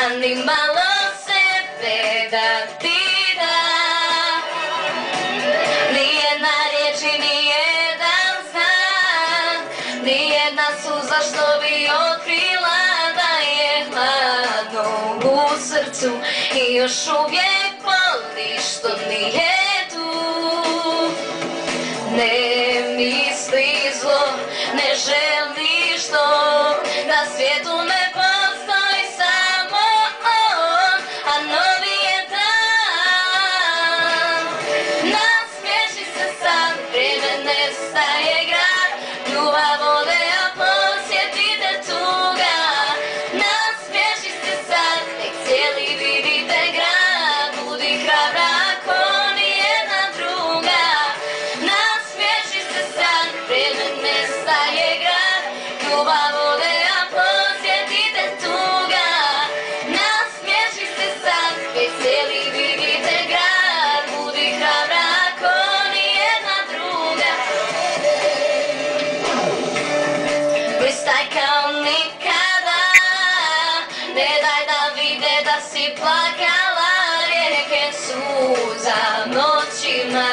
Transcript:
ni malo sebe da ti dam. Nijedna riječ i nijedan znak, nijedna suza što bi otkrila da je hladno u srcu i još uvijek boli što nije tu. Ne misli zlo, ne želiš to, na svijetu ne postoji samo on, a novi je dan. Nasmiješi se sad, vrijeme nestaje grad, ljubav ode, a posjetite tuga. Nasmiješi se sad, nek cijeli vidite grad, budi hrabra ako nijedna druga. Nasmiješi se sad, vrijeme nestaje grad, ljubav ode, a posjetite tuga. Nasmiješi se sad, nek cijeli vidite grad, budi hrabra ako nijedna druga. Blistaj kao nikada, ne daj da vide da si plakala rijeke suza noćima.